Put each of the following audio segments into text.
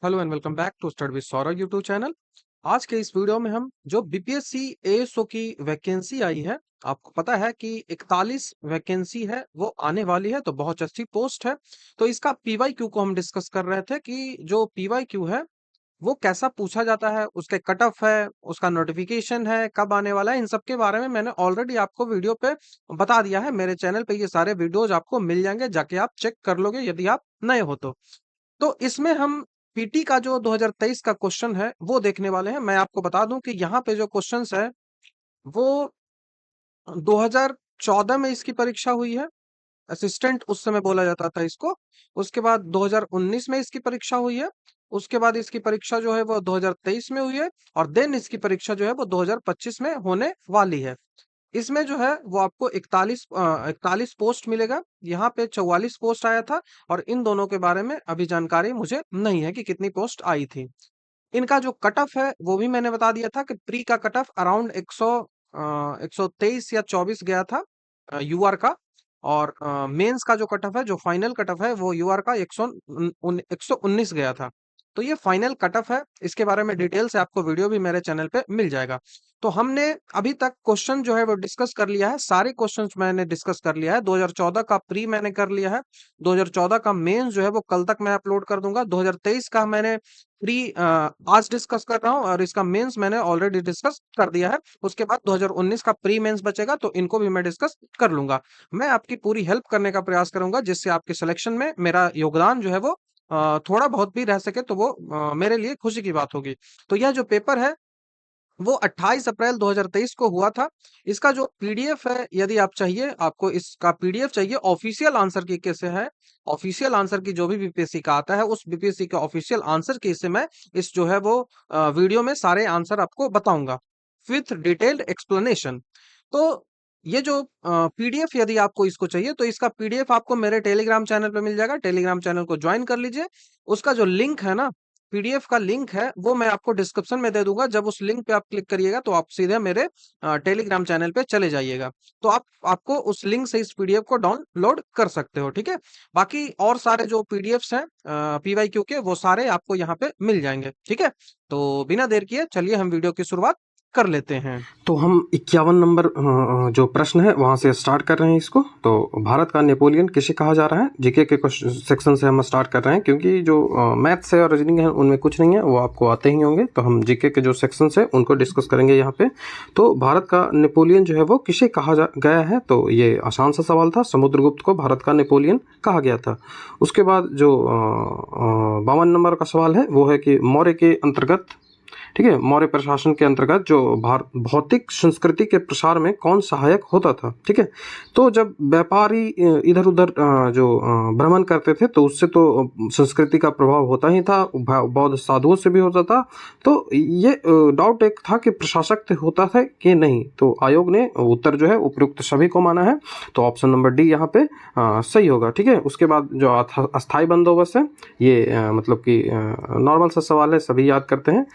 Hello and welcome back to study with Saurabh YouTube channel. आज के इस वीडियो में हम जो बीपीएससी एएसओ की वैकेंसी आई है, आपको पता है कि 41 वैकेंसी है वो आने वाली है, तो बहुत अच्छी पोस्ट है। तो इसका पीवाईक्यू को हम डिस्कस कर रहे थे कि जो पीवाईक्यू है वो कैसा पूछा जाता है, उसके कट ऑफ है, उसका नोटिफिकेशन है, कब आने वाला है। इन सब के बारे में मैंने ऑलरेडी आपको वीडियो पे बता दिया है। मेरे चैनल पे ये सारे वीडियोज आपको मिल जाएंगे, जाके आप चेक कर लोगे यदि आप नए हो तो इसमें हम पीटी का जो 2023 का क्वेश्चन है वो देखने वाले हैं। मैं आपको बता दूं कि यहाँ पे जो क्वेश्चंस है वो 2014 में इसकी परीक्षा हुई है। असिस्टेंट उस समय बोला जाता था इसको। उसके बाद 2019 में इसकी परीक्षा हुई है। उसके बाद इसकी परीक्षा जो है वो 2023 में हुई है। और देन इसकी परीक्षा जो है वो 2025 में होने वाली है। इसमें जो है वो आपको 41 पोस्ट मिलेगा। यहाँ पे 44 पोस्ट आया था। और इन दोनों के बारे में अभी जानकारी मुझे नहीं है कि कितनी पोस्ट आई थी। इनका जो कट ऑफ है वो भी मैंने बता दिया था कि प्री का कट ऑफ अराउंड 123 या 24 गया था यूआर का। और मेंस का जो कट ऑफ है, जो फाइनल कट ऑफ है, वो यूआर का 119 गया था। तो ये फाइनल कट ऑफ है। इसके बारे में डिटेल से आपको वीडियो भी मेरे चैनल पे मिल जाएगा। तो हमने अभी तक क्वेश्चन जो है वो डिस्कस कर लिया है। सारे क्वेश्चंस मैंने डिस्कस कर लिया है। 2014 का प्री मैंने कर लिया है। 2014 का मेंस जो है वो कल तक मैं अपलोड कर दूंगा। 2023 का मैंने प्री आज डिस्कस कर रहा हूँ और इसका मेंस मैंने ऑलरेडी डिस्कस कर दिया है। उसके बाद 2019 का प्री मेंस बचेगा, तो इनको भी मैं डिस्कस कर लूंगा। मैं आपकी पूरी हेल्प करने का प्रयास करूंगा, जिससे आपके सिलेक्शन में मेरा योगदान जो है वो थोड़ा बहुत भी रह सके, तो वो मेरे लिए खुशी की बात होगी। तो यह जो पेपर है वो 28 अप्रैल 2023 को हुआ था। इसका जो पीडीएफ है, यदि आप चाहिए, आपको इसका पीडीएफ चाहिए ऑफिशियल आंसर की कैसे है, ऑफिशियल आंसर की जो भी बीपीएससी का आता है, उस बीपीएससी के ऑफिशियल आंसर की इससे मैं इस जो है वो वीडियो में सारे आंसर आपको बताऊंगा विथ डिटेल्ड एक्सप्लेनेशन। तो ये जो पीडीएफ यदि आपको इसको चाहिए, तो इसका पीडीएफ आपको मेरे टेलीग्राम चैनल पे मिल जाएगा। टेलीग्राम चैनल को ज्वाइन कर लीजिए। उसका जो लिंक है ना, पीडीएफ का लिंक है, वो मैं आपको डिस्क्रिप्शन में दे दूंगा। जब उस लिंक पे आप क्लिक करिएगा तो आप सीधे मेरे टेलीग्राम चैनल पे चले जाइएगा। तो आपको उस लिंक से इस पीडीएफ को डाउनलोड कर सकते हो, ठीक है। बाकी और सारे जो पीडीएफ्स हैं पीवाईक्यू के, वो सारे आपको यहाँ पे मिल जाएंगे, ठीक है। तो बिना देर किए चलिए हम वीडियो की शुरुआत कर लेते हैं। तो हम 51 नंबर जो प्रश्न है वहाँ से स्टार्ट कर रहे हैं इसको। तो भारत का नेपोलियन किसे कहा जा रहा है, जीके के सेक्शन से हम स्टार्ट कर रहे हैं, क्योंकि जो मैथ्स है और रीजनिंग है उनमें कुछ नहीं है, वो आपको आते ही होंगे। तो हम जीके के जो सेक्शन है उनको डिस्कस करेंगे यहाँ पे। तो भारत का नेपोलियन जो है वो किसे कहा गया है, तो ये आसान सा सवाल था। समुद्रगुप्त को भारत का नेपोलियन कहा गया था। उसके बाद जो 52 नंबर का सवाल है वो है कि मौर्य के अंतर्गत, ठीक है, मौर्य प्रशासन के अंतर्गत जो भौतिक संस्कृति के प्रसार में कौन सहायक होता था, ठीक है। तो जब व्यापारी इधर उधर जो भ्रमण करते थे, तो उससे तो संस्कृति का प्रभाव होता ही था, बौद्ध साधुओं से भी होता था। तो ये डाउट एक था कि प्रशासक होता था कि नहीं, तो आयोग ने उत्तर जो है उपयुक्त सभी को माना है। तो ऑप्शन नंबर डी यहाँ पे सही होगा, ठीक है। उसके बाद जो अस्थायी बंदोबस्त है, ये मतलब कि नॉर्मल सा सवाल है, सभी याद करते हैं।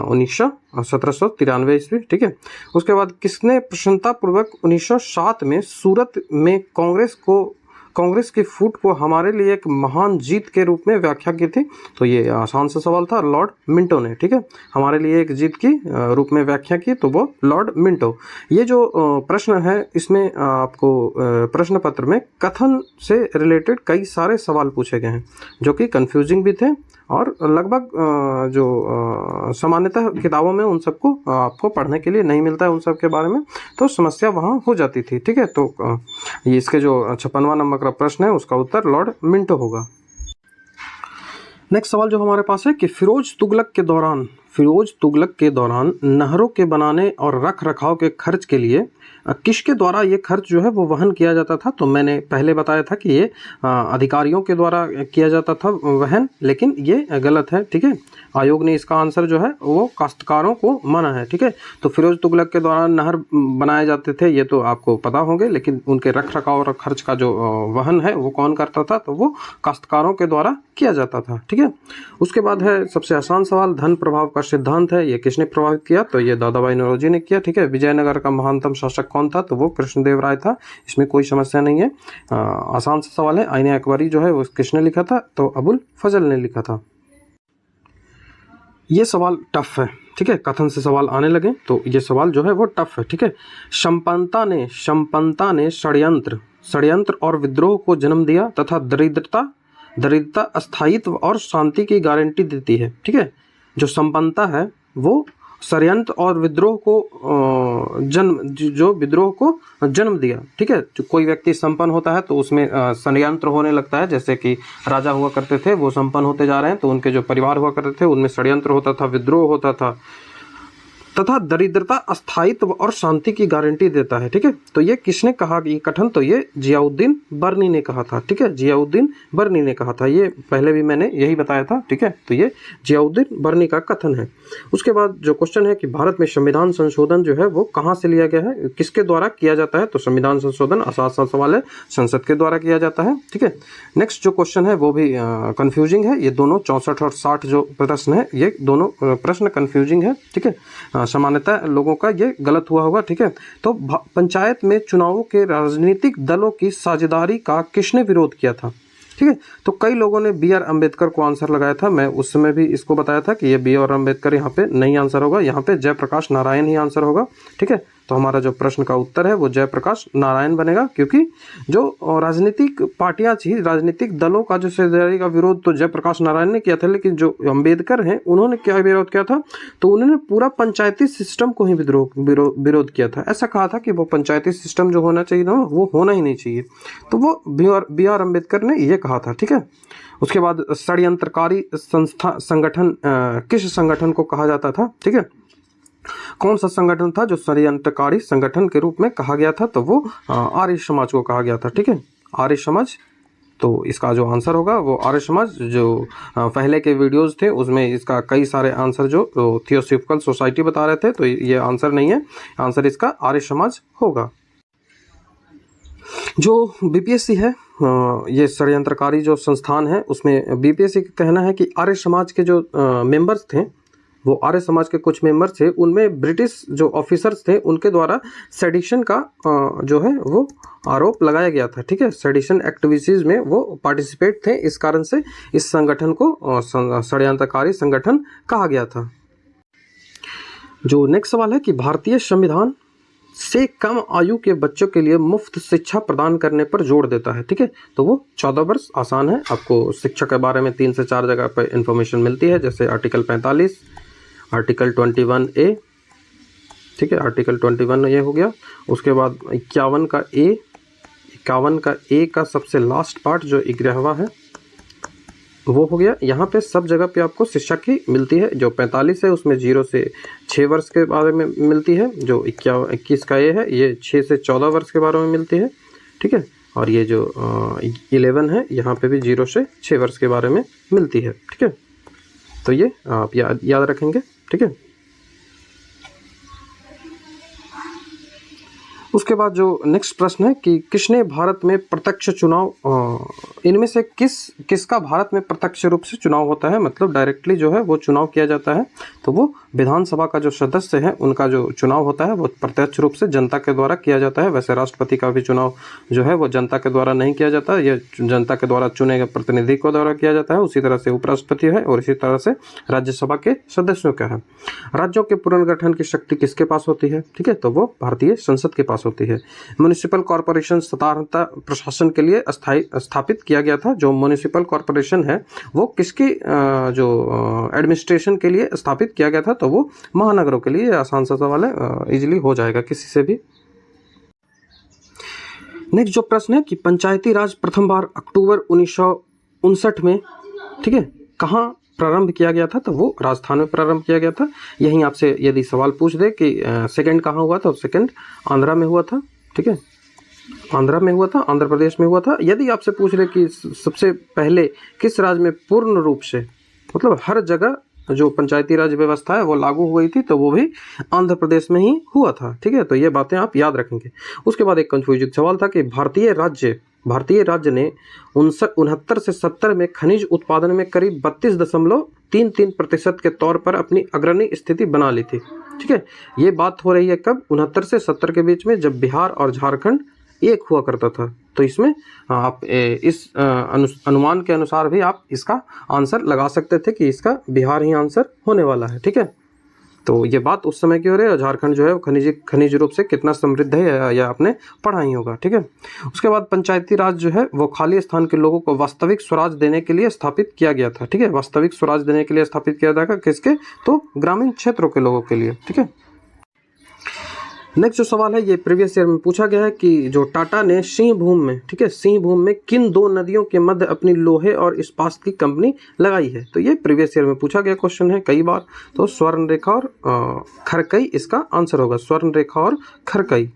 1793 ईस्वी, ठीक है। उसके बाद किसने प्रसन्नतापूर्वक 1907 में सूरत में कांग्रेस की फूट को हमारे लिए एक महान जीत के रूप में व्याख्या की थी, तो ये आसान सा सवाल था, लॉर्ड मिंटो ने, ठीक है। हमारे लिए एक जीत की रूप में व्याख्या की, तो वो लॉर्ड मिंटो। ये जो प्रश्न है इसमें आपको प्रश्न पत्र में कथन से रिलेटेड कई सारे सवाल पूछे गए हैं, जो कि कंफ्यूजिंग भी थे और लगभग जो सामान्यतः किताबों में उन सबको आपको पढ़ने के लिए नहीं मिलता है उन सब के बारे में, तो समस्या वहाँ हो जाती थी, ठीक है। तो ये इसके जो 56वां नंबर का प्रश्न है उसका उत्तर लॉर्ड मिंटो होगा। नेक्स्ट सवाल जो हमारे पास है कि फिरोज तुगलक के दौरान नहरों के बनाने और रख रखाव के खर्च के लिए किसके द्वारा ये खर्च जो है वो वहन किया जाता था। तो मैंने पहले बताया था कि ये अधिकारियों के द्वारा किया जाता था वहन, लेकिन ये गलत है, ठीक है। आयोग ने इसका आंसर जो है वो काश्तकारों को माना है, ठीक है। तो फिरोज तुगलक के दौरान नहर बनाए जाते थे, ये तो आपको पता होंगे, लेकिन उनके रख रखाव और खर्च का जो वहन है वो कौन करता था, तो वो काश्तकारों के द्वारा किया जाता था, ठीक है। उसके बाद है सबसे आसान सवाल, धन प्रभाव का सिद्धांत है, ये किसने प्रभावित किया, तो ये दादाभाई नौरोजी ने किया, ठीक है। विजयनगर का महानतम शासक कौन था, तो वो कृष्णदेव राय था, इसमें कोई समस्या नहीं है। आसान सा सवाल है, आईने अकबरी जो है वो किसने लिखा था, तो अबुल फजल ने लिखा था। ये सवाल टफ है, ठीक है, कथन से सवाल आने लगे तो ये सवाल जो है वो टफ है, ठीक है। संपन्नता ने षड्यंत्र और विद्रोह को जन्म दिया तथा दरिद्रता अस्थायित्व और शांति की गारंटी देती है, ठीक है। जो संपन्नता है वो षड्यंत्र और विद्रोह को विद्रोह को जन्म दिया, ठीक है। जो कोई व्यक्ति संपन्न होता है तो उसमें षड्यंत्र होने लगता है, जैसे कि राजा हुआ करते थे वो संपन्न होते जा रहे हैं तो उनके जो परिवार हुआ करते थे उनमें षड्यंत्र होता था, विद्रोह होता था, तथा दरिद्रता अस्थायित्व और शांति की गारंटी देता है, ठीक है। तो ये किसने कहा ये कथन, तो ये जियाउद्दीन बर्नी ने कहा था, ठीक है। जियाउद्दीन बर्नी ने कहा था, ये पहले भी मैंने यही बताया था, ठीक है। तो ये जियाउद्दीन बर्नी का कथन है। उसके बाद जो क्वेश्चन है कि भारत में संविधान संशोधन जो है वो कहाँ से लिया गया है, किसके द्वारा किया जाता है, तो संविधान संशोधन आसान सवाल है, संसद के द्वारा किया जाता है, ठीक है। नेक्स्ट जो क्वेश्चन है वो भी कंफ्यूजिंग है, ये दोनों 64 और 60 जो प्रश्न है ये दोनों प्रश्न कंफ्यूजिंग है, ठीक है। सामान्यतः लोगों का ये गलत हुआ होगा, ठीक है। तो पंचायत में चुनावों के राजनीतिक दलों की साझेदारी का किसने विरोध किया था, ठीक है। तो कई लोगों ने बी आर अम्बेडकर को आंसर लगाया था, मैं उस समय भी इसको बताया था कि ये बी आर अम्बेडकर यहाँ पे नहीं आंसर होगा, यहाँ पे जयप्रकाश नारायण ही आंसर होगा, ठीक है। तो हमारा जो प्रश्न का उत्तर है वो जयप्रकाश नारायण बनेगा, क्योंकि जो राजनीतिक पार्टियां थी, राजनीतिक दलों का जो साझेदारी का विरोध तो जयप्रकाश नारायण ने किया था, लेकिन जो अम्बेडकर हैं उन्होंने क्या विरोध किया था, तो उन्होंने पूरा पंचायती सिस्टम को ही विरोध किया था। ऐसा कहा था कि वो पंचायती सिस्टम जो होना चाहिए ना वो होना ही नहीं चाहिए, तो वो बी आर अम्बेडकर ने ये कहा था, ठीक है। उसके बाद षड्यंत्रकारी संगठन किस संगठन को कहा जाता था, ठीक है। कौन सा संगठन था जो षड्यंत्रकारी संगठन के रूप में कहा गया था, तो वो आर्य समाज को कहा गया था, ठीक है, आर्य समाज। तो इसका जो आंसर होगा वो आर्य समाज। जो पहले के वीडियोस थे उसमें इसका कई सारे आंसर जो थियोसॉफिकल सोसाइटी बता रहे थे, तो ये आंसर नहीं है, आंसर इसका आर्य समाज होगा। जो बीपीएससी है ये षड्यंत्रकारी जो संस्थान है उसमें बीपीएससी का कहना है कि आर्य समाज के जो मेंबर्स थे, वो आर्य समाज के कुछ मेंबर थे, उनमें ब्रिटिश जो ऑफिसर्स थे उनके द्वारा सेडिशन का जो है वो आरोप लगाया गया था, ठीक है। सेडिशन एक्टिविटीज में वो पार्टिसिपेट थे, इस कारण से इस संगठन को षड्यंत्रकारी संगठन कहा गया था। जो नेक्स्ट सवाल है कि भारतीय संविधान से कम आयु के बच्चों के लिए मुफ्त शिक्षा प्रदान करने पर जोर देता है, ठीक है। तो वो 14 वर्ष आसान है, आपको शिक्षा के बारे में 3 से 4 जगह पर इंफॉर्मेशन मिलती है, जैसे आर्टिकल 45, आर्टिकल 21A, ठीक है, आर्टिकल 21 ये हो गया। उसके बाद 51 का ए का सबसे लास्ट पार्ट जो 11वां है वो हो गया। यहाँ पे सब जगह पे आपको शिक्षा की मिलती है। जो 45 है उसमें 0 से 6 वर्ष के बारे में मिलती है। जो 21 का ये है ये 6 से 14 वर्ष के बारे में मिलती है, ठीक है। और ये जो 11 है यहाँ पे भी 0 से 6 वर्ष के बारे में मिलती है, ठीक है। तो ये आप याद रखेंगे, ठीक है। उसके बाद जो नेक्स्ट प्रश्न है कि किसने भारत में प्रत्यक्ष चुनाव, इनमें से किसका भारत में प्रत्यक्ष रूप से चुनाव होता है, मतलब डायरेक्टली जो है वो चुनाव किया जाता है, तो वो विधानसभा का जो सदस्य है उनका जो चुनाव होता है वो प्रत्यक्ष रूप से जनता के द्वारा किया जाता है। वैसे राष्ट्रपति का भी चुनाव जो है वो जनता के द्वारा नहीं किया जाता, ये जनता के द्वारा चुने गए प्रतिनिधि को द्वारा किया जाता है। उसी तरह से उपराष्ट्रपति है और इसी तरह से राज्यसभा के सदस्यों का है। राज्यों के पुनर्गठन की शक्ति किसके पास होती है, ठीक है, तो वो भारतीय संसद के पास होती है। म्युनिसिपल कॉर्पोरेशन साधारणतः प्रशासन के लिए स्थापित किया गया था। जो म्युनिसिपल कॉर्पोरेशन है वो किसकी जो एडमिनिस्ट्रेशन के लिए स्थापित किया गया था, तो वो महानगरों के लिए। आसान सा सवाल है, इजीली हो जाएगा किसी से भी। नेक्स्ट जो प्रश्न है कि पंचायती राज प्रथम बार अक्टूबर 1959 में, ठीक है, कहाँ प्रारंभ किया गया था, तो वो राजस्थान में प्रारंभ किया गया था। यहीं आपसे यदि सवाल पूछ दे कि सेकंड कहाँ हुआ था, तो सेकंड आंध्रा में हुआ था, ठीक है, आंध्रा में हुआ था, आंध्र प्रदेश में हुआ था। यदि आपसे पूछ रहे कि सबसे पहले किस राज्य में पूर्ण रूप से, मतलब हर जगह जो पंचायती राज व्यवस्था है वो लागू हुई थी, तो वो भी आंध्र प्रदेश में ही हुआ था, ठीक है। तो ये बातें आप याद रखेंगे। उसके बाद एक कंफ्यूजिंग सवाल था कि भारतीय राज्य ने 69 से 70 में खनिज उत्पादन में करीब 32.33% के तौर पर अपनी अग्रणी स्थिति बना ली थी, ठीक है। ये बात हो रही है कब, 69 से 70 के बीच में, जब बिहार और झारखंड एक हुआ करता था, तो इसमें आप इस अनुमान के अनुसार भी आप इसका आंसर लगा सकते थे कि इसका बिहार ही आंसर होने वाला है। ठीक है, तो ये बात उस समय की हो रही है। झारखंड जो है वो खनिज रूप से कितना समृद्ध है यह आपने पढ़ा ही होगा। ठीक है, उसके बाद पंचायती राज जो है वो खाली स्थान के लोगों को वास्तविक स्वराज देने के लिए स्थापित किया गया था। ठीक है, वास्तविक स्वराज देने के लिए स्थापित किया था किसके, तो ग्रामीण क्षेत्रों के लोगों के लिए। ठीक है, नेक्स्ट जो सवाल है ये प्रीवियस ईयर में पूछा गया है कि जो टाटा ने सिंहभूम में, ठीक है, सिंहभूम में किन दो नदियों के मध्य अपनी लोहे और इस्पात की कंपनी लगाई है। तो ये प्रीवियस ईयर में पूछा गया क्वेश्चन है कई बार। तो स्वर्णरेखा और खरकई इसका आंसर होगा, स्वर्णरेखा और खरकई।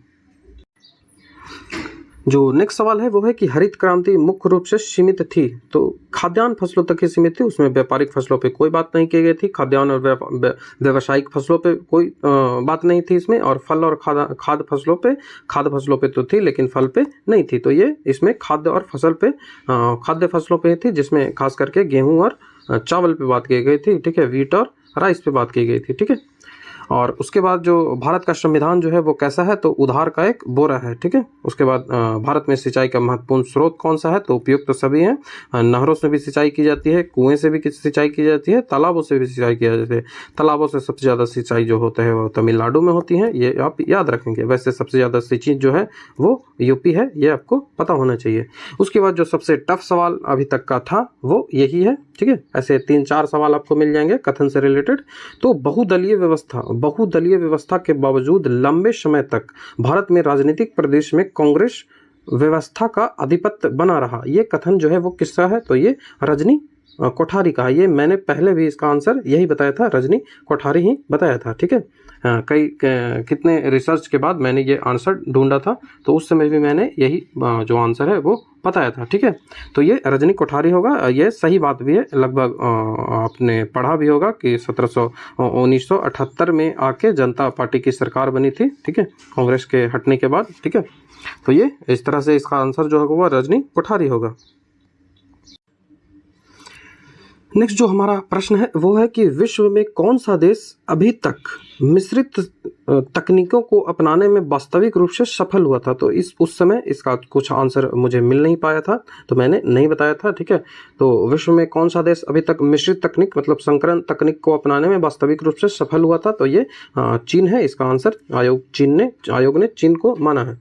जो नेक्स्ट सवाल है वो है कि हरित क्रांति मुख्य रूप से सीमित थी, तो खाद्यान्न फसलों तक ही सीमित थी, उसमें व्यापारिक फसलों पे कोई बात नहीं की गई थी। खाद्यान्न और व्यावसायिक फसलों पे कोई बात नहीं थी इसमें, और फल और खाद्य फसलों पे तो थी लेकिन फल पे नहीं थी। तो ये इसमें खाद्य फसलों पे थी, जिसमें खास करके गेहूं और चावल पे बात की गई थी। ठीक है, व्हीट और राइस पे बात की गई थी। ठीक है, और उसके बाद जो भारत का संविधान जो है वो कैसा है, तो उधार का एक बोरा है। ठीक है, उसके बाद भारत में सिंचाई का महत्वपूर्ण स्रोत कौन सा है, तो उपयुक्त तो सभी हैं। नहरों से भी सिंचाई की जाती है, कुएं से भी सिंचाई की जाती है, तालाबों से भी सिंचाई की जाती है। तालाबों से सबसे ज़्यादा सिंचाई जो होता है वो तमिलनाडु में होती है, ये आप याद रखेंगे। वैसे सबसे ज़्यादा सिंचाई जो है वो यूपी है, ये आपको पता होना चाहिए। उसके बाद जो सबसे टफ सवाल अभी तक का था वो यही है। ठीक है, ऐसे 3-4 सवाल आपको मिल जाएंगे कथन से रिलेटेड। तो बहुदलीय व्यवस्था के बावजूद लंबे समय तक भारत में राजनीतिक प्रदेश में कांग्रेस व्यवस्था का आधिपत्य बना रहा, ये कथन जो है वो किसका है, तो ये रजनी कोठारी का है। ये मैंने पहले भी इसका आंसर यही बताया था, रजनी कोठारी ही बताया था। ठीक है, कितने रिसर्च के बाद मैंने ये आंसर ढूंढा था, तो उस समय भी मैंने यही जो आंसर है वो बताया था। ठीक है, तो ये रजनी कोठारी होगा। ये सही बात भी है, लगभग आपने पढ़ा भी होगा कि 1978 में आके जनता पार्टी की सरकार बनी थी। ठीक है, कांग्रेस के हटने के बाद। ठीक है, तो ये इस तरह से इसका आंसर जो होगा रजनी कोठारी होगा। नेक्स्ट जो हमारा प्रश्न है वो है कि विश्व में कौन सा देश अभी तक मिश्रित तकनीकों को अपनाने में वास्तविक रूप से सफल हुआ था। तो उस समय इसका कुछ आंसर मुझे मिल नहीं पाया था, तो मैंने नहीं बताया था। ठीक है, तो विश्व में कौन सा देश अभी तक मिश्रित तकनीक मतलब संकरण तकनीक को अपनाने में वास्तविक रूप से सफल हुआ था, तो ये चीन है। इसका आंसर आयोग ने चीन को माना है।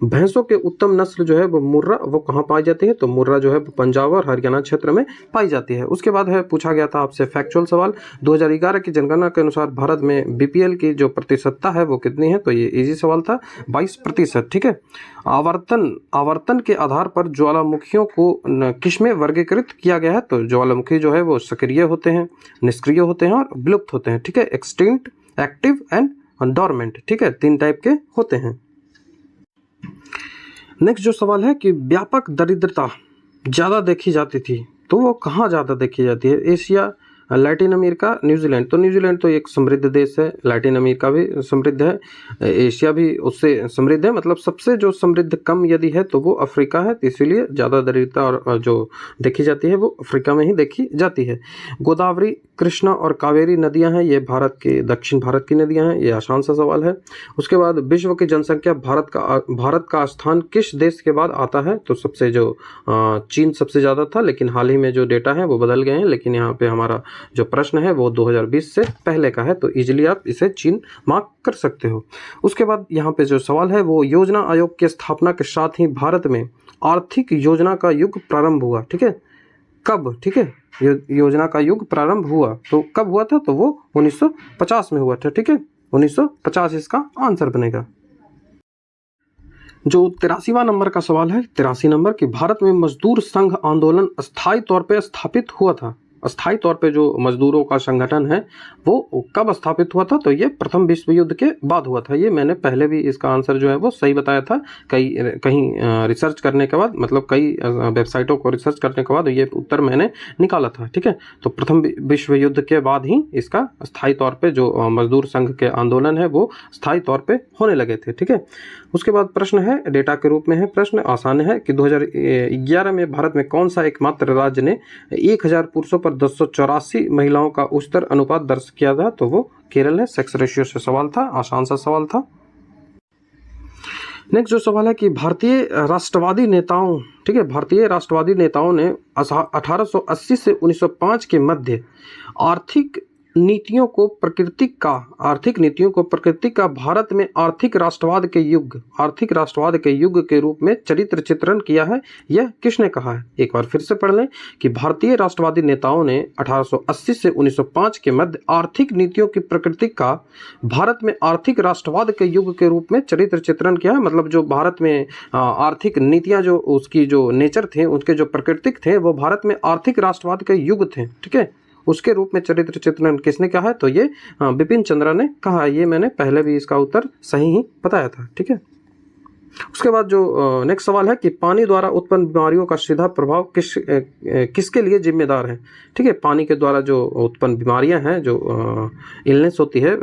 भैंसों के उत्तम नस्ल जो है वो मुर्रा, वो कहाँ पाई जाती है, तो मुर्रा जो है पंजाब और हरियाणा क्षेत्र में पाई जाती है। उसके बाद है पूछा गया था आपसे फैक्चुअल सवाल, 2011 की जनगणना के अनुसार भारत में बीपीएल की जो प्रतिशतता है वो कितनी है, तो ये इजी सवाल था, 22%। ठीक है, आवर्तन के आधार पर ज्वालामुखियों को किसमें वर्गीकृत किया गया है, तो ज्वालामुखी जो है वो सक्रिय होते हैं, निष्क्रिय होते हैं और विलुप्त होते हैं। ठीक है, एक्सटिंक्ट, एक्टिव एंड डोरमेंट। ठीक है, 3 टाइप के होते हैं। नेक्स्ट जो सवाल है कि व्यापक दरिद्रता ज़्यादा देखी जाती थी, तो वो कहाँ ज़्यादा देखी जाती है, एशिया, लैटिन अमेरिका, न्यूजीलैंड। तो न्यूजीलैंड तो एक समृद्ध देश है, लैटिन अमेरिका भी समृद्ध है, एशिया भी उससे समृद्ध है। मतलब सबसे जो समृद्ध कम यदि है तो वो अफ्रीका है, तो इसीलिए ज़्यादा दरिद्रता और जो देखी जाती है वो अफ्रीका में ही देखी जाती है। गोदावरी, कृष्णा और कावेरी नदियां हैं, ये दक्षिण भारत की नदियां हैं, ये आसान सा सवाल है। उसके बाद विश्व की जनसंख्या भारत का स्थान किस देश के बाद आता है, तो सबसे जो चीन सबसे ज़्यादा था, लेकिन हाल ही में जो डेटा है वो बदल गए हैं। लेकिन यहाँ पे हमारा जो प्रश्न है वो 2020 से पहले का है, तो इजीली आप इसे चीन मार्क कर सकते हो। उसके बाद यहाँ पे जो सवाल है वो योजना आयोग की स्थापना के साथ ही भारत में आर्थिक योजना का युग प्रारंभ हुआ। ठीक है, कब, ठीक है, योजना का युग प्रारंभ हुआ, तो कब हुआ था, तो वो 1950 में हुआ था। ठीक है, 1950 इसका आंसर बनेगा। जो 83वां नंबर का सवाल है, 83 नंबर, कि भारत में मजदूर संघ आंदोलन अस्थायी तौर पे स्थापित हुआ था। अस्थायी तौर पे जो मजदूरों का संगठन है वो कब स्थापित हुआ था, तो ये प्रथम विश्व युद्ध के बाद हुआ था। ये मैंने पहले भी इसका आंसर जो है वो सही बताया था, कहीं रिसर्च करने के बाद, मतलब कई वेबसाइटों को रिसर्च करने के बाद ये उत्तर मैंने निकाला था। ठीक है, तो प्रथम विश्व युद्ध के बाद ही इसका स्थायी तौर पे जो मजदूर संघ के आंदोलन है वो स्थायी तौर पे होने लगे थे। ठीक है, उसके बाद प्रश्न है डेटा के रूप में है, प्रश्न आसान है कि 2011 में भारत में कौन सा एकमात्र राज्य ने 1000 पुरुषों पर 284 महिलाओं का उच्चतर अनुपात दर्ज किया था, तो वो केरल है। सेक्स रेशियो से सवाल था, आसान सा सवाल था। नेक्स्ट जो सवाल है कि भारतीय राष्ट्रवादी नेताओं, ठीक है, भारतीय राष्ट्रवादी नेताओं ने 1880 से 1905 के मध्य आर्थिक नीतियों को प्रकृति का भारत में आर्थिक राष्ट्रवाद के युग के रूप में चरित्र चित्रण किया है, यह किसने कहा है? एक बार फिर से पढ़ लें कि भारतीय राष्ट्रवादी नेताओं ने 1880 से 1905 के मध्य आर्थिक नीतियों की प्रकृति का भारत में आर्थिक राष्ट्रवाद के युग के रूप में चरित्र चित्रण किया है। मतलब जो भारत में आर्थिक नीतियां, जो उसकी जो नेचर थे, उसके जो प्राकृतिक थे, वो भारत में आर्थिक राष्ट्रवाद के युग थे, ठीक है, उसके रूप में चरित्र चित्रण किसने कहा है? तो ये बिपिन चंद्रा ने कहा है। ये मैंने पहले भी इसका उत्तर सही ही बताया था, ठीक है। उसके बाद जो नेक्स्ट सवाल है कि पानी द्वारा उत्पन्न बीमारियों का सीधा प्रभाव किसके लिए जिम्मेदार है? ठीक है, पानी के द्वारा जो उत्पन्न बीमारियां हैं, जो इलनेस होती है,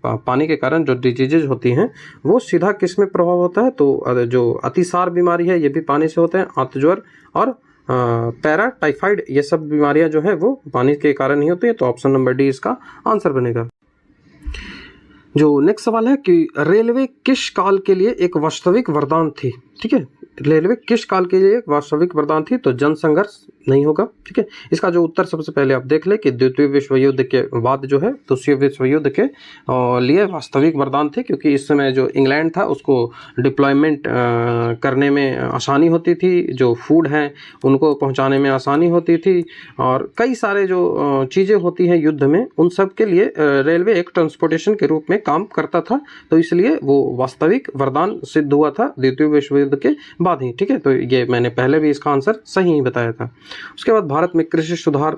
पानी के कारण जो डिजीजेज होती हैं, वो सीधा किस में प्रभाव होता है? तो जो अतिसार बीमारी है, ये भी पानी से होते हैं। आंतज्वर और पैरा टाइफाइड, ये सब बीमारियां जो है वो पानी के कारण ही होती है। तो ऑप्शन नंबर डी इसका आंसर बनेगा। जो नेक्स्ट सवाल है कि रेलवे किस काल के लिए एक वास्तविक वरदान थी? ठीक है, रेलवे किस काल के लिए एक वास्तविक वरदान थी? तो जनसंघर्ष नहीं होगा, ठीक है। इसका जो उत्तर सबसे पहले आप देख ले कि द्वितीय विश्व युद्ध के बाद जो है दूसरे विश्व युद्ध के लिए वास्तविक वरदान थे, क्योंकि इस समय जो इंग्लैंड था उसको डिप्लॉयमेंट करने में आसानी होती थी, जो फूड हैं उनको पहुंचाने में आसानी होती थी, और कई सारे जो चीज़ें होती हैं युद्ध में, उन सब के लिए रेलवे एक ट्रांसपोर्टेशन के रूप में काम करता था। तो इसलिए वो वास्तविक वरदान सिद्ध हुआ था द्वितीय विश्व युद्ध के बाद ही, ठीक है। तो ये मैंने पहले भी इसका आंसर सही ही बताया था। उसके बाद भारत में कृषि सुधार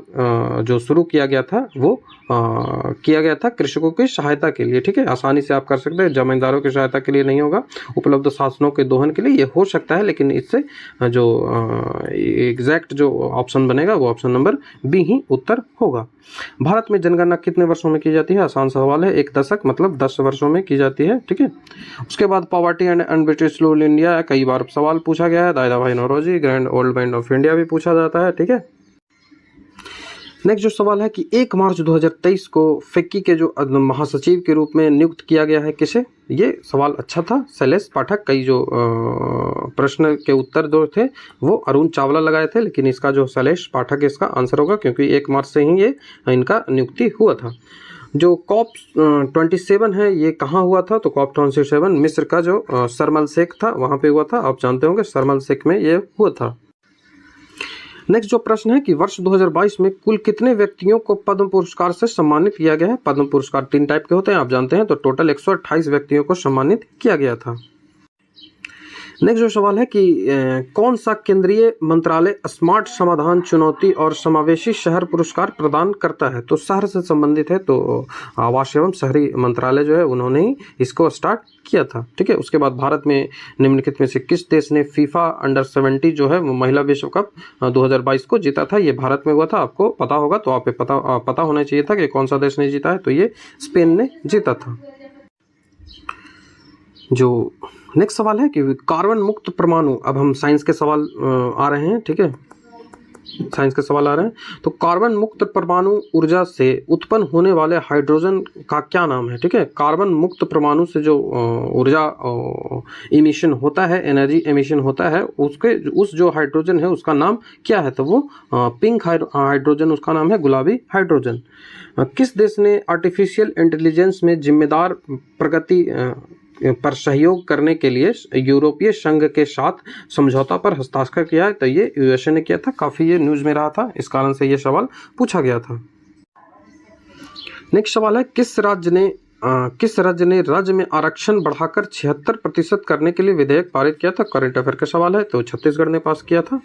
जो शुरू किया गया था, वो किया गया था कृषकों की सहायता के लिए, ठीक है। आसानी से आप कर सकते हैं, जमींदारों की सहायता के लिए नहीं होगा, उपलब्ध साधनों के दोहन के लिए ये हो सकता है, लेकिन इससे जो एग्जैक्ट जो ऑप्शन बनेगा वो ऑप्शन नंबर बी ही उत्तर होगा। भारत में जनगणना कितने वर्षों में की जाती है? आसान सवाल है, 1 दशक मतलब 10 वर्षों में की जाती है, ठीक है। उसके बाद poverty and unBritish rule India, कई बार सवाल पूछा गया है। Dadabhai Naoroji, grand old man of India भी पूछा जाता है, ठीक है। नेक्स्ट जो सवाल है कि 1 मार्च 2023 को फिक्की के जो महासचिव के रूप में नियुक्त किया गया है, किसे? ये सवाल अच्छा था, शैलेश पाठक। कई जो प्रश्न के उत्तर जो थे वो अरुण चावला लगाए थे, लेकिन इसका जो शैलेश पाठक इसका आंसर होगा, क्योंकि 1 मार्च से ही ये इनका नियुक्ति हुआ था। जो कॉप 27 है, ये कहाँ हुआ था? तो कॉप 27 मिस्र का जो शर्म शेख था वहाँ पे हुआ था। आप जानते होंगे शर्म शेख में ये हुआ था। नेक्स्ट जो प्रश्न है कि वर्ष 2022 में कुल कितने व्यक्तियों को पद्म पुरस्कार से सम्मानित किया गया है? पद्म पुरस्कार 3 टाइप के होते हैं, आप जानते हैं। तो टोटल 128 व्यक्तियों को सम्मानित किया गया था। नेक्स्ट जो सवाल है कि कौन सा केंद्रीय मंत्रालय स्मार्ट समाधान, चुनौती और समावेशी शहर पुरस्कार प्रदान करता है? तो शहर से संबंधित है, तो आवास एवं शहरी मंत्रालय जो है उन्होंने ही इसको स्टार्ट किया था, ठीक है। उसके बाद भारत में निम्नलिखित में से किस देश ने फीफा अंडर-70 जो है वो महिला विश्व कप 2022 को जीता था? ये भारत में हुआ था, आपको पता होगा, तो आप पता होना चाहिए था कि कौन सा देश ने जीता है। तो ये स्पेन ने जीता था। जो नेक्स्ट सवाल है कि कार्बन मुक्त परमाणु, अब हम साइंस के सवाल आ रहे हैं, ठीक है, साइंस के सवाल आ रहे हैं। तो कार्बन मुक्त परमाणु ऊर्जा से उत्पन्न होने वाले हाइड्रोजन का क्या नाम है? ठीक है, कार्बन मुक्त परमाणु से जो ऊर्जा इमिशन होता है, एनर्जी इमिशन होता है, उसके उस जो हाइड्रोजन है उसका नाम क्या है? तो वो पिंक हाइड्रोजन, उसका नाम है गुलाबी हाइड्रोजन। किस देश ने आर्टिफिशियल इंटेलिजेंस में जिम्मेदार प्रगति पर सहयोग करने के लिए यूरोपीय संघ के साथ समझौता पर हस्ताक्षर किया है? तो ये यूएसए ने किया था। काफ़ी ये न्यूज़ में रहा था, इस कारण से ये सवाल पूछा गया था। नेक्स्ट सवाल है किस राज्य ने राज्य में आरक्षण बढ़ाकर 76% करने के लिए विधेयक पारित किया था? करंट अफेयर का सवाल है, तो छत्तीसगढ़ ने पास किया था।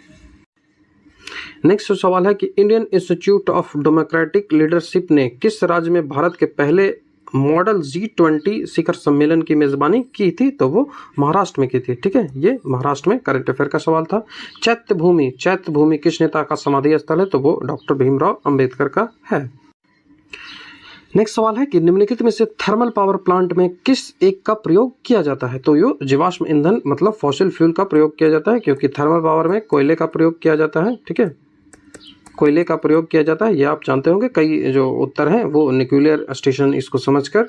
नेक्स्ट सवाल है कि Indian institute of democratic leadership ने किस राज्य में भारत के पहले मॉडल G20 शिखर सम्मेलन की मेजबानी की थी? तो वो महाराष्ट्र में की थी, ठीक है। ये महाराष्ट्र में करंट अफेयर का सवाल था। चैत्य भूमि किस नेता का समाधि स्थल है? तो वो डॉक्टर भीमराव अंबेडकर का है। नेक्स्ट सवाल है कि निम्नलिखित में से थर्मल पावर प्लांट में किस एक का प्रयोग किया जाता है? तो ये जीवाश्म ईंधन मतलब फॉसिल फ्यूल का प्रयोग किया जाता है, क्योंकि थर्मल पावर में कोयले का प्रयोग किया जाता है, ठीक है। कोयले का प्रयोग किया जाता है, ये आप जानते होंगे। कई जो उत्तर हैं वो न्यूक्लियर स्टेशन इसको समझकर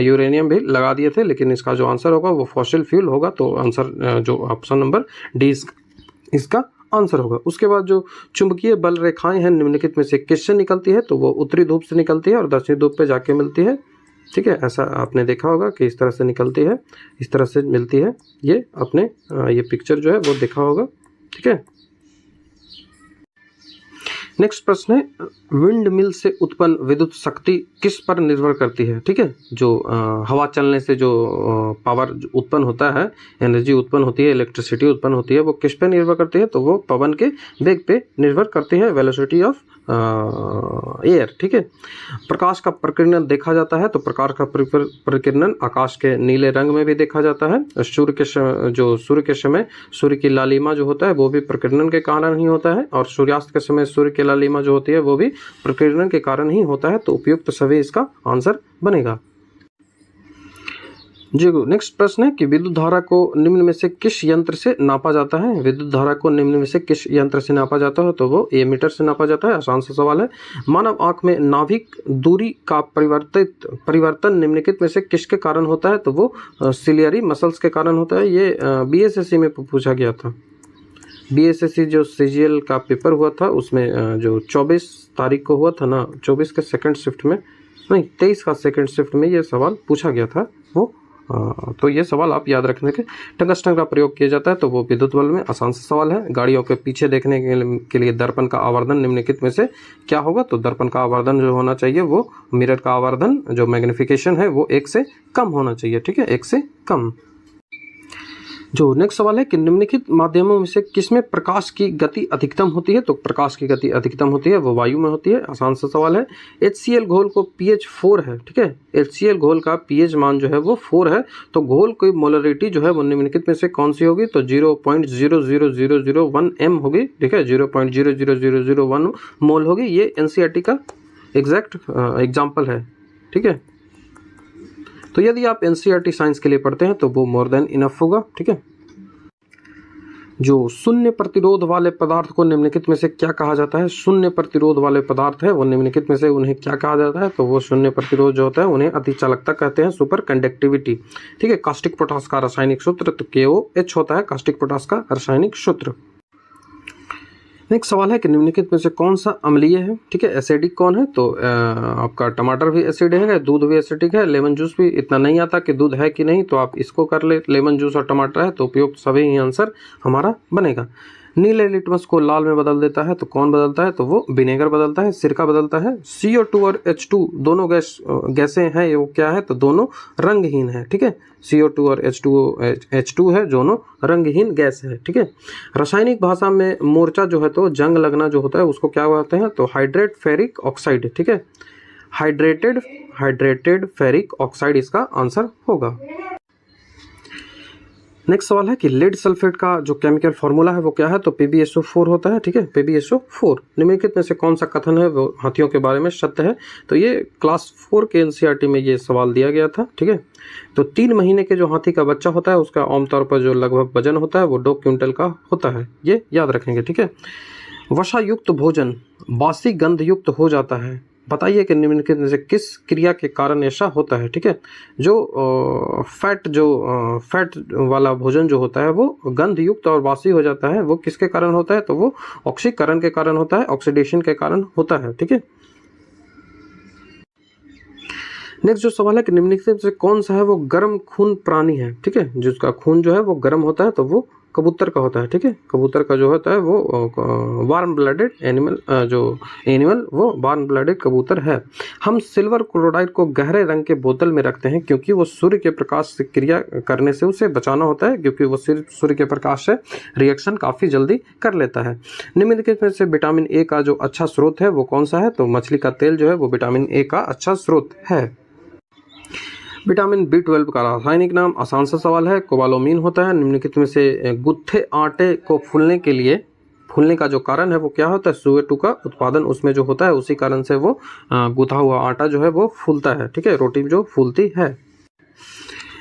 यूरेनियम भी लगा दिए थे, लेकिन इसका जो आंसर होगा वो फॉसिल फ्यूल होगा। तो आंसर जो ऑप्शन नंबर डी इसका आंसर होगा। उसके बाद जो चुंबकीय बल रेखाएं हैं निम्नलिखित में से किससे निकलती है, तो वो उत्तरी ध्रुव से निकलती है और दक्षिणी ध्रुव पे जाके मिलती है। ठीक है, ऐसा आपने देखा होगा कि इस तरह से निकलती है, इस तरह से मिलती है। ये आपने ये पिक्चर जो है वो देखा होगा। ठीक है, नेक्स्ट प्रश्न है, विंड मिल से उत्पन्न विद्युत शक्ति किस पर निर्भर करती है। ठीक है, जो हवा चलने से जो पावर उत्पन्न होता है, एनर्जी उत्पन्न होती है, इलेक्ट्रिसिटी उत्पन्न होती है, वो किस पे निर्भर करती है, तो वो पवन के वेग पे निर्भर करती है, वेलोसिटी ऑफ एयर। ठीक है, प्रकाश का प्रकीर्णन देखा जाता है, तो प्रकाश का प्रकीर्णन आकाश के नीले रंग में भी देखा जाता है। सूर्य के समय सूर्य की लालिमा जो होता है वो भी प्रकीर्णन के कारण ही होता है, और सूर्यास्त के समय सूर्य की लालिमा जो होती है वो भी प्रकीर्णन के कारण ही होता है। तो उपयुक्त सभी इसका आंसर बनेगा। जी, नेक्स्ट प्रश्न है कि विद्युत धारा को निम्न में से किस यंत्र से नापा जाता है। विद्युत धारा को निम्न में से किस यंत्र से नापा जाता है, तो वो एमीटर से नापा जाता है। आसान सा सवाल है। मानव आंख में नाभिक दूरी का परिवर्तन निम्नलिखित में से किसके कारण होता है, तो वो सिलियरी मसल्स के कारण होता है। ये बीएसएससी में पूछा गया था। बीएसएससी जो सीजीएल का पेपर हुआ था उसमें जो 24 तारीख को हुआ था ना, 24 के सेकंड शिफ्ट में, नहीं 23 का सेकंड शिफ्ट में ये सवाल पूछा गया था वो। तो ये सवाल आप याद रखने के। टंगस्टन का प्रयोग किया जाता है, तो वो विद्युत बल्ब में। आसान सा सवाल है। गाड़ियों के पीछे देखने के लिए दर्पण का आवर्धन निम्नलिखित में से क्या होगा, तो दर्पण का आवर्धन जो होना चाहिए वो मिरर का आवर्धन जो मैग्निफिकेशन है वो 1 से कम होना चाहिए। ठीक है, 1 से कम। जो नेक्स्ट सवाल है कि निम्नलिखित माध्यमों में से किसमें प्रकाश की गति अधिकतम होती है, तो प्रकाश की गति अधिकतम होती है वो वायु में होती है। आसान सा सवाल है। HCl घोल को pH 4 है। ठीक है, HCl घोल का pH मान जो है वो 4 है, तो घोल की मोलरिटी जो है वो निम्नलिखित में से कौन सी होगी, तो 0.00001 m होगी। ठीक है, 0.00001 मोल होगी। ये NCERT का एग्जैक्ट एग्जाम्पल है। ठीक है, तो यदि आप NCERT साइंस के लिए पढ़ते हैं तो वो मोर देन इनफ होगा। ठीक है, जो शून्य प्रतिरोध वाले पदार्थ को निम्नलिखित में से क्या कहा जाता है। शून्य प्रतिरोध वाले पदार्थ है वो निम्नलिखित में से उन्हें क्या कहा जाता है, तो वो शून्य प्रतिरोध जो होता है उन्हें अतिचालकता कहते हैं, सुपर कंडक्टिविटी। ठीक है, कास्टिक पोटास का रासायनिक सूत्र तो KOH होता है कास्टिक पोटास का रासायनिक सूत्र। नेक्स्ट सवाल है कि निम्नलिखित में से कौन सा अम्लीय है। ठीक है, एसिडिक कौन है, तो आपका टमाटर भी एसिड है, दूध भी एसिडिक है, लेमन जूस भी। इतना नहीं आता कि दूध है कि नहीं, तो आप इसको कर ले, लेमन जूस और टमाटर है, तो उपयुक्त सभी ही आंसर हमारा बनेगा। नीले लिटमस को लाल में बदल देता है, तो कौन बदलता है, तो वो विनेगर बदलता है, सिरका बदलता है। CO2 और H2 दोनों गैसें हैं, वो क्या है, तो दोनों रंगहीन है। ठीक है, CO2 और H2 है, दोनों रंगहीन गैस है। ठीक है, रासायनिक भाषा में मोर्चा जो है तो जंग लगना जो होता है उसको क्या कहते हैं, तो हाइड्रेट फेरिक ऑक्साइड। ठीक है, हाइड्रेटेड फेरिक ऑक्साइड इसका आंसर होगा। नेक्स्ट सवाल है कि लेड सल्फेट का जो केमिकल फार्मूला है वो क्या है, तो PbSO4 होता है। ठीक है, PbSO4 निम्नलिखित में से कौन सा कथन है वो हाथियों के बारे में सत्य है, तो ये क्लास 4 के NCERT में ये सवाल दिया गया था। ठीक है, तो 3 महीने के जो हाथी का बच्चा होता है उसका आमतौर पर जो लगभग वजन होता है वो 2 क्विंटल का होता है, ये याद रखेंगे। ठीक है, वसा युक्त भोजन बासी गंध युक्त हो जाता है, बताइए कि निम्नलिखित में से किस क्रिया के कारण ऐसा होता है। ठीक है, जो फैट वाला भोजन जो होता है वो गंध युक्त और बासी हो जाता है, वो किसके कारण होता है, तो वो ऑक्सीकरण के कारण होता है, ऑक्सीडेशन के कारण होता है। ठीक है, नेक्स्ट जो सवाल है कि निम्नलिखित में से कौन सा है वो गर्म खून प्राणी है। ठीक है, जिसका खून जो है वो गर्म होता है, तो वो कबूतर का होता है। ठीक है, कबूतर का जो होता है वो वार्म ब्लडेड एनिमल, जो एनिमल वो वार्म ब्लडेड कबूतर है। हम सिल्वर क्लोराइड को गहरे रंग के बोतल में रखते हैं क्योंकि वो सूर्य के प्रकाश से क्रिया करने से उसे बचाना होता है, क्योंकि वो सूर्य के प्रकाश से रिएक्शन काफ़ी जल्दी कर लेता है। निम्नलिखित में से विटामिन ए का जो अच्छा स्रोत है वो कौन सा है, तो मछली का तेल जो है वो विटामिन ए का अच्छा स्रोत है। विटामिन B12 का रासायनिक नाम, आसान सा सवाल है, कोबालोमीन होता है। निम्नलिखित में से गुत्थे आटे को फूलने का जो कारण है वो क्या होता है, SO2 का उत्पादन उसमें जो होता है उसी कारण से वो गुथा हुआ आटा जो है वो फूलता है। ठीक है, रोटी जो फूलती है।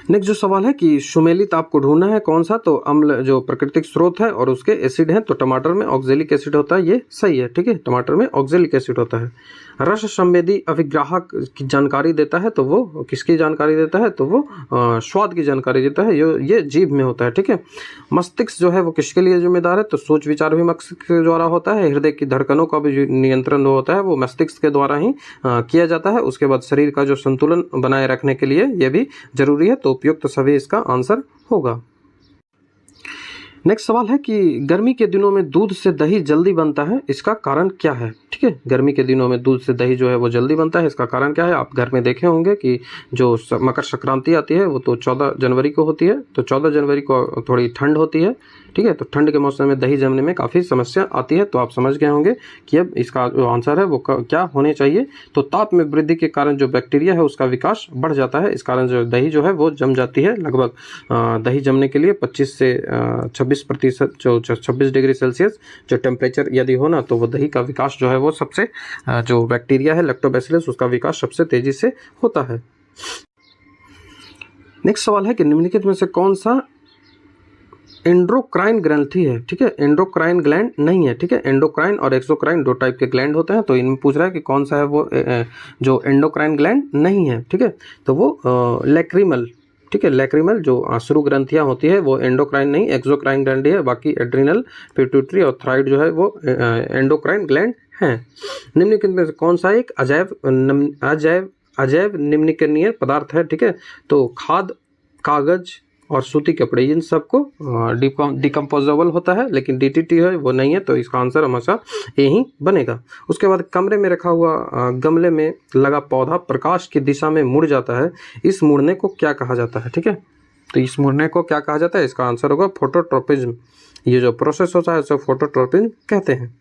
नेक्स्ट जो सवाल है कि सुमेलित आपको ढूंढना है कौन सा, तो अम्ल जो प्राकृतिक स्रोत है और उसके एसिड हैं, तो टमाटर में ऑक्जेलिक एसिड होता है, ये सही है। ठीक है, टमाटर में ऑक्जेलिक एसिड होता है। रस संवेदी अभिग्राहक की जानकारी देता है, तो वो किसकी जानकारी देता है, तो वो स्वाद की जानकारी देता है, ये जीभ में होता है। ठीक है, मस्तिष्क जो है वो किसके लिए जिम्मेदार है, तो सोच विचार भी मस्तिष्क के द्वारा होता है। हृदय की धड़कनों का भी नियंत्रण होता है वो मस्तिष्क के द्वारा ही किया जाता है। उसके बाद शरीर का जो संतुलन बनाए रखने के लिए ये भी जरूरी है, तो उपयुक्त सभी इसका आंसर होगा। नेक्स्ट सवाल है कि गर्मी के दिनों में दूध से दही जल्दी बनता है, इसका कारण क्या है। ठीक है, गर्मी के दिनों में दूध से दही जो है वो जल्दी बनता है, इसका कारण क्या है। आप घर में देखे होंगे कि जो मकर संक्रांति आती है वो तो 14 जनवरी को होती है, तो 14 जनवरी को थोड़ी ठंड होती है। ठीक है, तो ठंड के मौसम में दही जमने में काफ़ी समस्या आती है, तो आप समझ गए होंगे कि अब इसका जो आंसर है वो क्या होने चाहिए। तो ताप में वृद्धि के कारण जो बैक्टीरिया है उसका विकास बढ़ जाता है, इस कारण जो दही जो है वो जम जाती है। लगभग दही जमने के लिए 25 से 26% जो 26 डिग्री सेल्सियस जो टेम्परेचर यदि हो ना, तो वो दही का विकास जो है वो सबसे जो बैक्टीरिया है लैक्टोबैसिलस उसका विकास सबसे तेजी से होता है। नेक्स्ट सवाल है कि निम्नलिखित में से कौन सा एंडोक्राइन ग्रंथि है। ठीक है, एंडोक्राइन ग्लैंड नहीं है। ठीक है, एंडोक्राइन और एक्सोक्राइन दो टाइप के ग्लैंड होते हैं, तो इनमें पूछ रहा है कि कौन सा है वो जो एंडोक्राइन ग्लैंड नहीं है। ठीक है, तो वो लैक्रिमल। ठीक है, लैक्रिमल जो आंसू ग्रंथियां होती है वो एंडोक्राइन नहीं एक्सोक्राइन ग्लैंड है, बाकी एड्रिनल, पिट्यूटरी और थायराइड जो है वो एंडोक्राइन ग्लैंड हैं। निम्नलिखित में से कौन सा एक अजैव निम्नकरणीय पदार्थ है। ठीक है, तो खाद, कागज और सूती कपड़े इन सबको डिकम्पोजेबल होता है, लेकिन डीटीटी है वो नहीं है, तो इसका आंसर हमेशा ए ही बनेगा। उसके बाद कमरे में रखा हुआ गमले में लगा पौधा प्रकाश की दिशा में मुड़ जाता है, इस मुड़ने को क्या कहा जाता है। ठीक है, तो इस मुड़ने को क्या कहा जाता है, इसका आंसर होगा फोटोट्रोपिज्म। ये जो प्रोसेस होता है उसे फोटोट्रोपिज्म कहते हैं।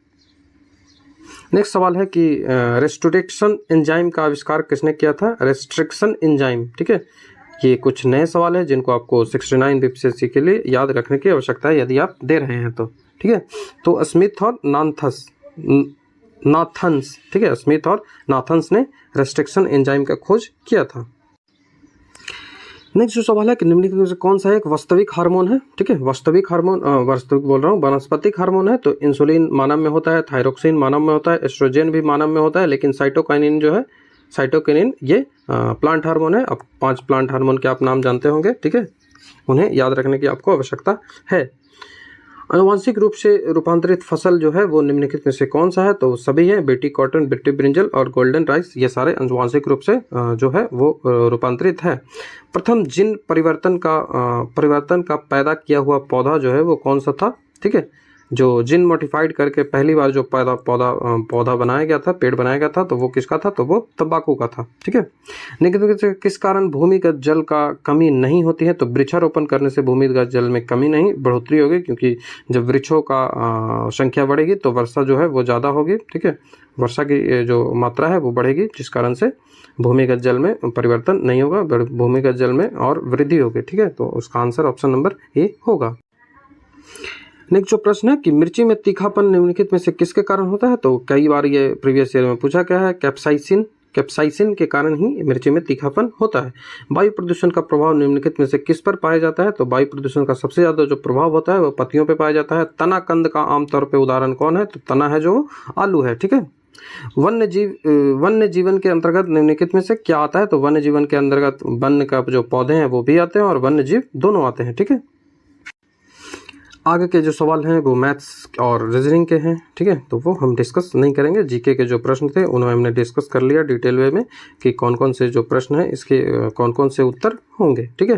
नेक्स्ट सवाल है कि रेस्ट्रिक्शन एंजाइम का आविष्कार किसने किया था, रेस्ट्रिक्शन एंजाइम। ठीक है, ये कुछ नए सवाल है जिनको आपको 69 बीपीएससी के लिए याद रखने की आवश्यकता है यदि आप दे रहे हैं तो। ठीक है, तो स्मिथ और नाथन्स, ठीक है, स्मिथ और नाथन्स ने रेस्ट्रिक्शन एंजाइम का खोज किया था। नेक्स्ट जो सवाल है कि निम्नलिखित में से कौन सा एक वास्तविक हार्मोन है। ठीक है, वास्तविक हार्मोन, वास्तविक बोल रहा हूँ, वनस्पतिक हार्मोन है, तो इंसुलिन मानव में होता है, थायरोक्सिन मानव में होता है, एस्ट्रोजन भी मानव में होता है, लेकिन साइटोकाइनिन जो है, साइटोकिनिन ये प्लांट हार्मोन है। अब 5 प्लांट हार्मोन के आप नाम जानते होंगे। ठीक है, उन्हें याद रखने की आपको आवश्यकता है। आनुवांशिक रूप से रूपांतरित फसल जो है वो निम्नलिखित में से कौन सा है, तो सभी है, बेटी कॉटन, बेटी ब्रिंजल और गोल्डन राइस, ये सारे आनुवांशिक रूप से जो है वो रूपांतरित है। प्रथम जीन परिवर्तन का पैदा किया हुआ पौधा जो है वो कौन सा था। ठीक है, जो जीन मॉडिफाइड करके पहली बार जो पौधा बनाया गया था, पेड़ बनाया गया था, तो वो किसका था, तो वो तंबाकू का था। ठीक है, लेकिन किस कारण भूमिगत जल का कमी नहीं होती है, तो वृक्षारोपण करने से भूमिगत जल में कमी नहीं बढ़ोतरी होगी, क्योंकि जब वृक्षों का संख्या बढ़ेगी तो वर्षा जो है वो ज़्यादा होगी। ठीक है, वर्षा की जो मात्रा है वो बढ़ेगी, जिस कारण से भूमिगत जल में परिवर्तन नहीं होगा, भूमिगत जल में और वृद्धि होगी। ठीक है, तो उसका आंसर ऑप्शन नंबर ए होगा। नेक्स्ट जो प्रश्न है कि मिर्ची में तीखापन निम्नलिखित में से किसके कारण होता है, तो कई बार ये प्रीवियस ईयर में पूछा गया है, कैप्साइसिन के कारण ही मिर्ची में तीखापन होता है। वायु प्रदूषण का प्रभाव निम्नलिखित में से किस पर पाया जाता है, तो वायु प्रदूषण का सबसे ज्यादा जो प्रभाव होता है वो पत्तियों पे पाया जाता है। तना कंद का आमतौर पे उदाहरण कौन है, तो तना है जो आलू है। ठीक है, वन्य जीवन के अंतर्गत निम्नलिखित में से क्या आता है, तो वन्य जीवन के अंतर्गत वन्य का जो पौधे हैं वो भी आते हैं और वन्य जीव दोनों आते हैं। ठीक है, आगे के जो सवाल हैं वो मैथ्स और रीजनिंग के हैं। ठीक है, तो वो हम डिस्कस नहीं करेंगे। जीके के जो प्रश्न थे उन्हें हमने डिस्कस कर लिया डिटेल वे में कि कौन कौन से जो प्रश्न हैं इसके कौन कौन से उत्तर होंगे। ठीक है।